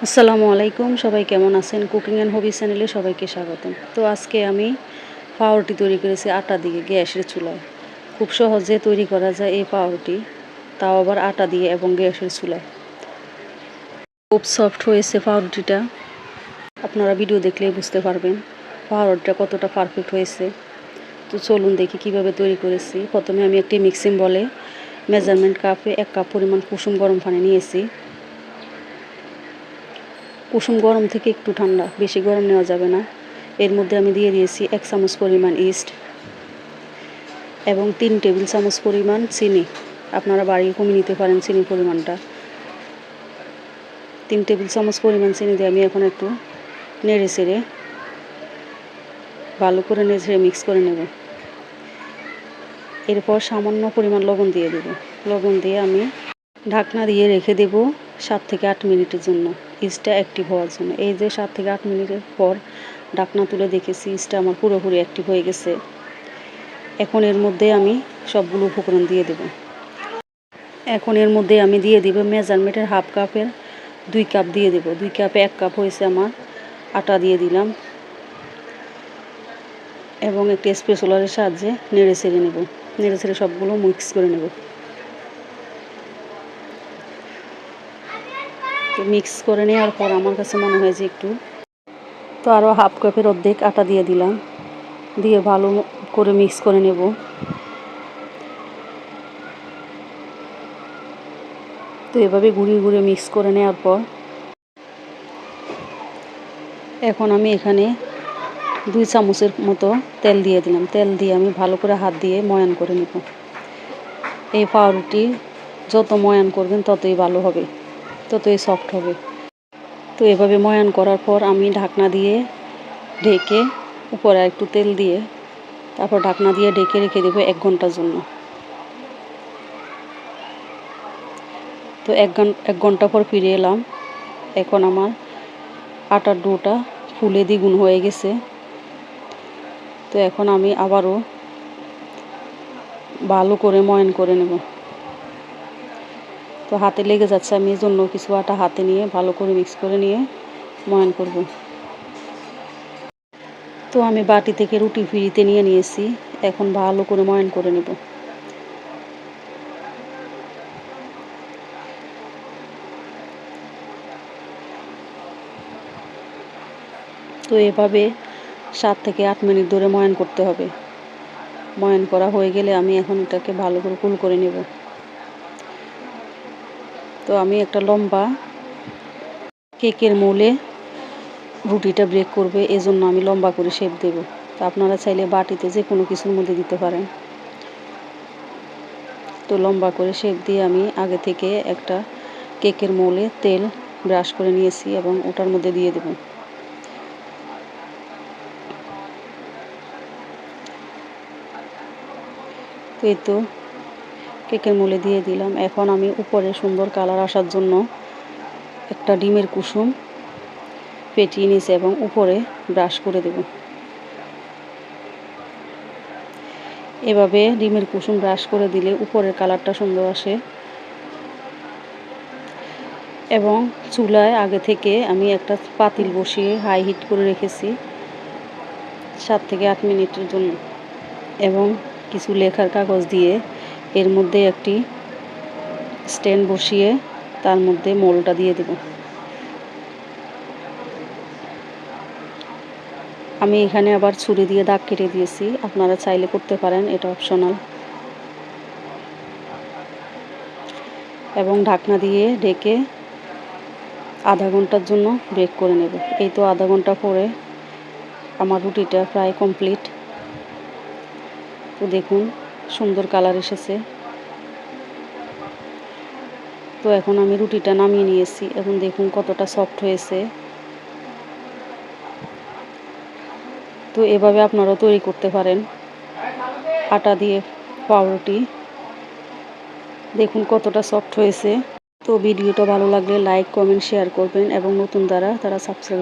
আসসালামু আলাইকুম, সবাই কেমন আছেন? কুকিং অ্যান্ড হবি চ্যানেলে সবাইকে স্বাগতম। তো আজকে আমি পাউরুটি তৈরি করেছি আটা দিয়ে গ্যাসের চুলায়। খুব সহজে তৈরি করা যায় এই পাউরুটি, তাও আবার আটা দিয়ে এবং গ্যাসের চুলায়। খুব সফট হয়েছে পাউরুটিটা, আপনারা ভিডিও দেখলেই বুঝতে পারবেন পাউরুটিটা কতটা পারফেক্ট হয়েছে। তো চলুন দেখি কিভাবে তৈরি করেছি। প্রথমে আমি একটি মিক্সিং বলে মেজারমেন্ট কাপে 1 কাপ পরিমাণ কুসুম গরম পানি নিয়েছি। কুসুম গরম থেকে একটু ঠান্ডা, বেশি গরম নেওয়া যাবে না। এর মধ্যে আমি দিয়ে দিয়েছি 1 চামচ পরিমাণ ইস্ট এবং 3 টেবিল চামচ পরিমাণ চিনি। আপনারা বাড়িয়ে কমিয়ে নিতে পারেন চিনির পরিমাণটা। 3 টেবিল চামচ পরিমাণ চিনি দিয়ে আমি এখন একটু নেড়ে চেড়ে ভালো করে নেড়ে মিক্স করে নেব। এরপর সামান্য পরিমাণ লবণ দিয়ে দেব। লবণ দিয়ে আমি ঢাকনা দিয়ে রেখে দেব 7 থেকে 8 মিনিটের জন্য, ইস্টটা অ্যাক্টিভ হওয়ার জন্য। এই যে 7 থেকে 8 মিনিটের পর ঢাকনা তুলে দেখেছি ইস্টটা আমার পুরোপুরি অ্যাক্টিভ হয়ে গেছে। এখন এর মধ্যে আমি সবগুলো উপকরণ দিয়ে দেব। এখন এর মধ্যে আমি দিয়ে দেব মেজারমেন্টের হাফ কাপের 2 কাপ দিয়ে দেব। 2 কাপে 1 কাপ হয়েছে আমার আটা দিয়ে দিলাম এবং একটি স্প্যাচুলারের সাহায্যে নেড়ে ছেড়ে নেব। নেড়ে ছেড়ে সবগুলো মিক্স করে নেব। তো মিক্স করে নেওয়ার পর আমার কাছে মনে হয় যে একটু, তো আরও হাফ কাপের অর্ধেক আটা দিয়ে দিলাম, দিয়ে ভালো করে মিক্স করে নেব। তো এভাবে ঘুরিয়ে ঘুরিয়ে মিক্স করে নেওয়ার পর এখন আমি এখানে 2 চামচের মতো তেল দিয়ে দিলাম। তেল দিয়ে আমি ভালো করে হাত দিয়ে ময়ান করে নেব। এই পাউরুটি যত ময়ান করবেন ততই ভালো হবে, ততই সফট হবে। তো এভাবে ময়ান করার পর আমি ঢাকনা দিয়ে ঢেকে উপরে একটু তেল দিয়ে তারপর ঢাকনা দিয়ে ঢেকে রেখে দেবো 1 ঘন্টার জন্য। তো 1 ঘন্টা পর ফিরে এলাম। এখন আমার আটার ডোটা ফুলে দ্বিগুণ হয়ে গেছে। তো এখন আমি আবারও ভালো করে ময়ান করে নেব। তো হাতে লেগে যাচ্ছে, আমি এর জন্য কিছু আটা হাতে নিয়ে ভালো করে মিক্স করে নিয়ে ময়ান করব। তো আমি বাটি থেকে রুটি ফিরিতে নিয়ে নিয়েছি, এখন ভালো করে ময়ান করে নেব। তো এভাবে 7 থেকে 8 মিনিট ধরে ময়ান করতে হবে। ময়ান করা হয়ে গেলে আমি এখন এটাকে ভালো করে কুল করে নেব। তো আমি একটা লম্বা কেকের মোলে রুটিটা ব্রেক করবে, এজন্য আমি লম্বা করে শেপ দেব। তো আপনারা চাইলে বাটিতে যে কোনো কিছুর মধ্যে দিতে পারেন। তো লম্বা করে শেপ দিয়ে আমি আগে থেকে একটা কেকের মোলে তেল ব্রাশ করে নিয়েছি এবং ওটার মধ্যে দিয়ে দেব। তো এই তো কেকের মোলে দিয়ে দিলাম। এখন আমি উপরে সুন্দর কালার আসার জন্য একটা ডিমের কুসুম ফেটিয়ে নিয়েছি এবং উপরে ব্রাশ করে দেব। এভাবে ডিমের কুসুম ব্রাশ করে দিলে উপরের কালারটা সুন্দর আসে। এবং চুলায় আগে থেকে আমি একটা পাতিল বসিয়ে হাই হিট করে রেখেছি 7 থেকে 8 মিনিটের জন্য এবং কিছু লেখার কাগজ দিয়ে এর মধ্যে একটি স্ট্যান্ড বসিয়ে তার মধ্যে মোলটা দিয়ে দেব। আমি এখানে আবার ছুরি দিয়ে দাগ কেটে দিয়েছি, আপনারা চাইলে করতে পারেন, এটা অপশনাল। এবং ঢাকনা দিয়ে ঢেকে আধা ঘন্টার জন্য বেক করে নেব। এই তো আধা ঘন্টা পরে আমার রুটিটা প্রায় কমপ্লিট। তো দেখুন সুন্দর কালার এসেছে। তো এখন আমি রুটিটা নামিয়ে নিয়েছি, এখন দেখুন কতটা সফট হয়েছে। তো এভাবে আপনারাও তৈরি করতে পারেন আটা দিয়ে পাউরুটি। দেখুন কতটা সফট হয়েছে। তো ভিডিওটা ভালো লাগলে লাইক, কমেন্ট, শেয়ার করবেন এবং নতুন যারা তারা সাবস্ক্রাইব